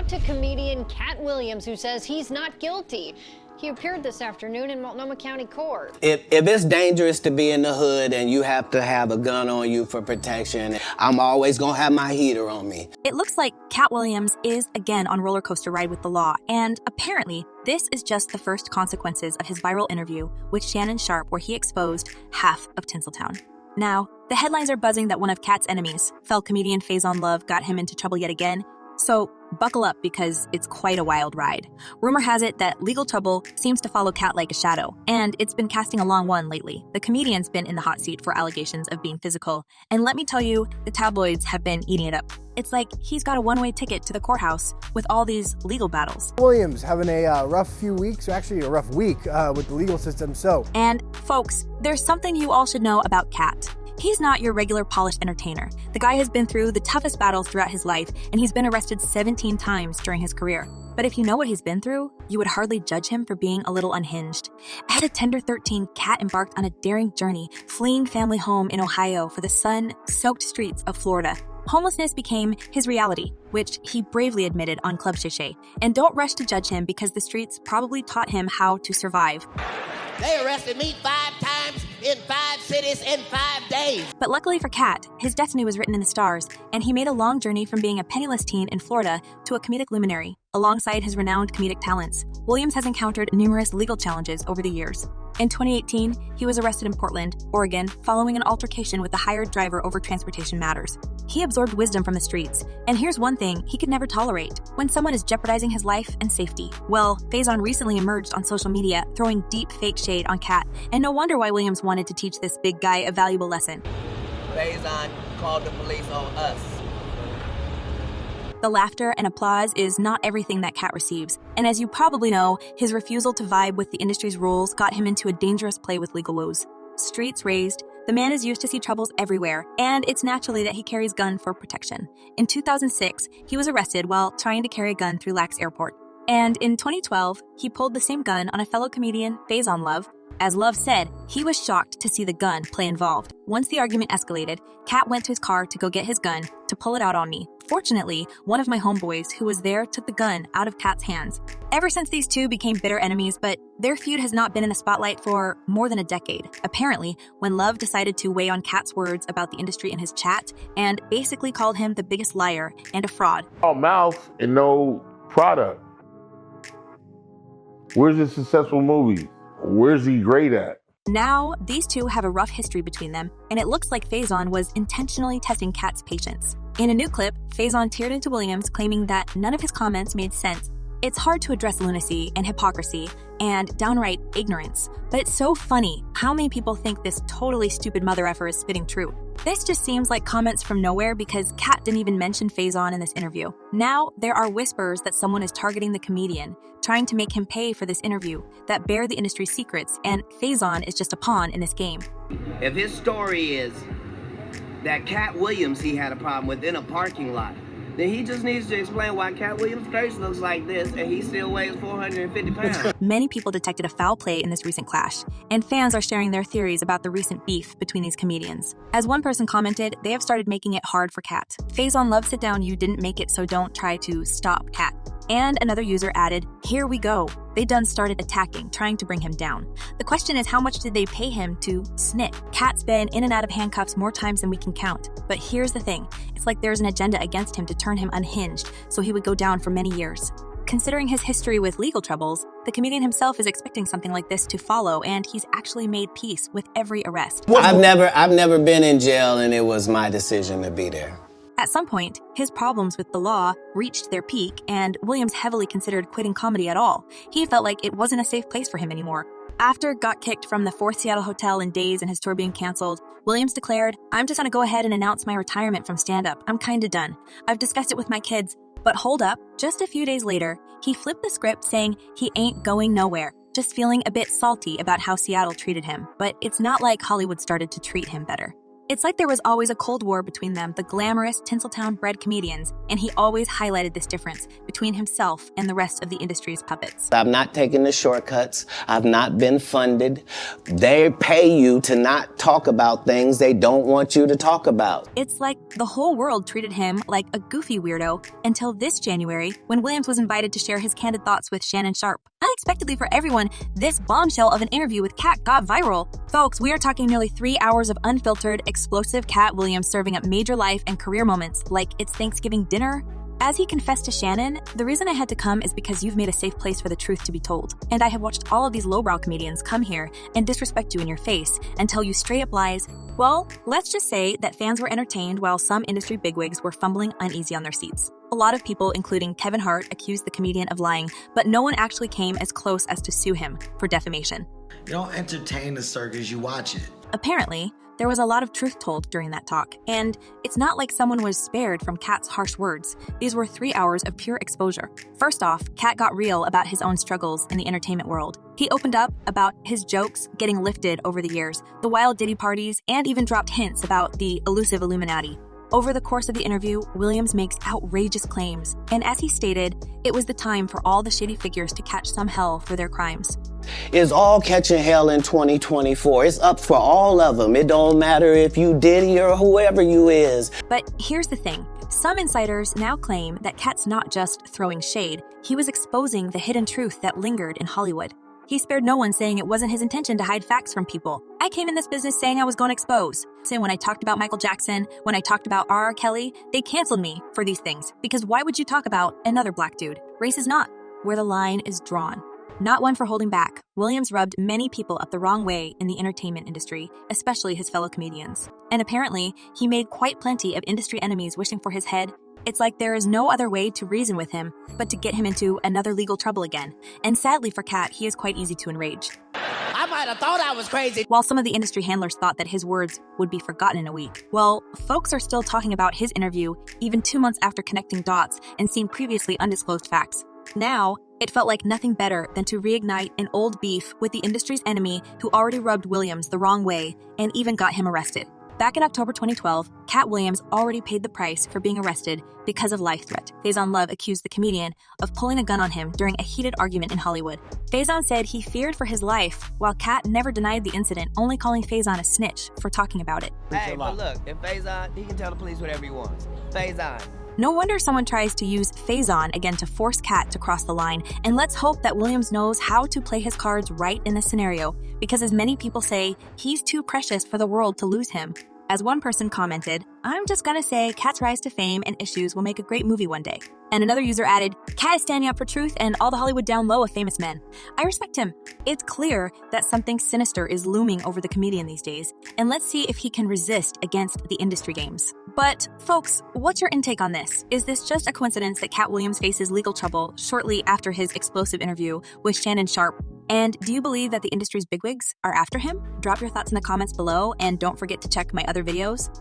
to comedian Katt Williams, who says he's not guilty. He appeared this afternoon in Multnomah County Court. If it's dangerous to be in the hood and you have to have a gun on you for protection, I'm always gonna have my heater on me. It looks like Katt Williams is again on roller coaster ride with the law, and apparently this is just the first consequences of his viral interview with Shannon Sharp, where he exposed half of Tinseltown. Now, the headlines are buzzing that one of Katt's enemies, fellow comedian FaiZon, got him into trouble yet again. So buckle up, because it's quite a wild ride. Rumor has it that legal trouble seems to follow Katt like a shadow, and it's been casting a long one lately. The comedian's been in the hot seat for allegations of being physical, and let me tell you, the tabloids have been eating it up. It's like he's got a one-way ticket to the courthouse with all these legal battles. Williams having a rough few weeks, or actually a rough week with the legal system, so. And folks, there's something you all should know about Katt. He's not your regular polished entertainer. The guy has been through the toughest battles throughout his life, and he's been arrested 17 times during his career. But if you know what he's been through, you would hardly judge him for being a little unhinged. At a tender 13, Katt embarked on a daring journey, fleeing family home in Ohio for the sun-soaked streets of Florida. Homelessness became his reality, which he bravely admitted on Club Shay Shay. And don't rush to judge him, because the streets probably taught him how to survive. They arrested me 5 times in 5 cities in 5 days. But luckily for Katt, his destiny was written in the stars, and he made a long journey from being a penniless teen in Florida to a comedic luminary. Alongside his renowned comedic talents, Williams has encountered numerous legal challenges over the years. In 2018, he was arrested in Portland, Oregon, following an altercation with a hired driver over transportation matters. He absorbed wisdom from the streets, and here's one thing he could never tolerate: when someone is jeopardizing his life and safety. Well, FaiZon recently emerged on social media, throwing deep fake shade on Katt, and no wonder why Williams wanted to teach this big guy a valuable lesson. FaiZon called the police on us. The laughter and applause is not everything that Katt receives, and as you probably know, his refusal to vibe with the industry's rules got him into a dangerous play with legal woes. Streets raised, the man is used to see troubles everywhere, and it's naturally that he carries gun for protection. In 2006, he was arrested while trying to carry a gun through Lax Airport. And in 2012, he pulled the same gun on a fellow comedian, FaiZon. As Love said, he was shocked to see the gun play involved. Once the argument escalated, Katt went to his car to go get his gun to pull it out on me. Fortunately, one of my homeboys who was there took the gun out of Katt's hands. Ever since these two became bitter enemies, but their feud has not been in the spotlight for more than a decade. Apparently, when Love decided to weigh on Katt's words about the industry in his chat and basically called him the biggest liar and a fraud. All mouth and no product. Where's his successful movies? Where's he great at? Now, these two have a rough history between them, and it looks like FaiZon was intentionally testing Katt's patience. In a new clip, FaiZon teared into Williams, claiming that none of his comments made sense. It's hard to address lunacy and hypocrisy and downright ignorance, but it's so funny how many people think this totally stupid mother effer is spitting truth. This just seems like comments from nowhere, because Katt didn't even mention FaiZon in this interview. Now, there are whispers that someone is targeting the comedian, trying to make him pay for this interview, that bear the industry's secrets, and FaiZon is just a pawn in this game. If his story is that Katt Williams he had a problem with in a parking lot, then he just needs to explain why Katt Williams' face looks like this and he still weighs 450 pounds. Many people detected a foul play in this recent clash, and fans are sharing their theories about the recent beef between these comedians. As one person commented, they have started making it hard for Katt. FaiZon, sit down, you didn't make it, so don't try to stop Katt. And another user added, here we go. They done started attacking, trying to bring him down. The question is, how much did they pay him to snit? Katt's been in and out of handcuffs more times than we can count. But here's the thing, it's like there's an agenda against him to turn him unhinged, so he would go down for many years. Considering his history with legal troubles, the comedian himself is expecting something like this to follow, and he's actually made peace with every arrest. I've never been in jail, and it was my decision to be there. At some point, his problems with the law reached their peak, and Williams heavily considered quitting comedy at all. He felt like it wasn't a safe place for him anymore. After got kicked from the 4th Seattle hotel in days and his tour being canceled, Williams declared, I'm just gonna go ahead and announce my retirement from stand-up. I'm kinda done. I've discussed it with my kids. But hold up, just a few days later, he flipped the script saying he ain't going nowhere, just feeling a bit salty about how Seattle treated him. But it's not like Hollywood started to treat him better. It's like there was always a Cold War between them, the glamorous Tinseltown-bred comedians, and he always highlighted this difference between himself and the rest of the industry's puppets. I've not taken the shortcuts. I've not been funded. They pay you to not talk about things they don't want you to talk about. It's like the whole world treated him like a goofy weirdo until this January, when Williams was invited to share his candid thoughts with Shannon Sharp. Unexpectedly for everyone, this bombshell of an interview with Katt got viral. Folks, we are talking nearly 3 hours of unfiltered, explosive Katt Williams serving up major life and career moments like it's Thanksgiving dinner. As he confessed to Shannon, the reason I had to come is because you've made a safe place for the truth to be told. And I have watched all of these lowbrow comedians come here and disrespect you in your face and tell you straight up lies. Well, let's just say that fans were entertained while some industry bigwigs were fumbling uneasy on their seats. A lot of people, including Kevin Hart, accused the comedian of lying, but no one actually came as close as to sue him for defamation. You don't entertain the circus, you watch it. Apparently, there was a lot of truth told during that talk, and it's not like someone was spared from Katt's harsh words. These were 3 hours of pure exposure. First off, Katt got real about his own struggles in the entertainment world. He opened up about his jokes getting lifted over the years, the wild Diddy parties, and even dropped hints about the elusive Illuminati. Over the course of the interview, Williams makes outrageous claims, and as he stated, it was the time for all the shady figures to catch some hell for their crimes. It's all catching hell in 2024. It's up for all of them. It don't matter if you Diddy or whoever you is. But here's the thing. Some insiders now claim that Katt's not just throwing shade, he was exposing the hidden truth that lingered in Hollywood. He spared no one, saying it wasn't his intention to hide facts from people. I came in this business saying I was going to expose. Saying when I talked about Michael Jackson, when I talked about R.R. Kelly, they canceled me for these things. Because why would you talk about another black dude? Race is not where the line is drawn. Not one for holding back, Williams rubbed many people up the wrong way in the entertainment industry, especially his fellow comedians. And apparently, he made quite plenty of industry enemies wishing for his head. It's like there is no other way to reason with him but to get him into another legal trouble again. And sadly for Katt, he is quite easy to enrage. I might have thought I was crazy. While some of the industry handlers thought that his words would be forgotten in a week, well, folks are still talking about his interview even 2 months after connecting dots and seeing previously undisclosed facts. Now, it felt like nothing better than to reignite an old beef with the industry's enemy who already rubbed Williams the wrong way and even got him arrested. Back in October 2012, Katt Williams already paid the price for being arrested because of life threat. FaiZon Love accused the comedian of pulling a gun on him during a heated argument in Hollywood. FaiZon said he feared for his life, while Katt never denied the incident, only calling FaiZon a snitch for talking about it. Hey, but look, if FaiZon, he can tell the police whatever he wants. FaiZon. No wonder someone tries to use FaiZon again to force Katt to cross the line, and let's hope that Williams knows how to play his cards right in this scenario, because as many people say, he's too precious for the world to lose him. As one person commented, "I'm just gonna say Katt's rise to fame and issues will make a great movie one day." And another user added, "Katt is standing up for truth and all the Hollywood down low of famous men." I respect him. It's clear that something sinister is looming over the comedian these days, and let's see if he can resist against the industry games. But folks, what's your intake on this? Is this just a coincidence that Katt Williams faces legal trouble shortly after his explosive interview with Shannon Sharp? And do you believe that the industry's bigwigs are after him? Drop your thoughts in the comments below, and don't forget to check my other videos.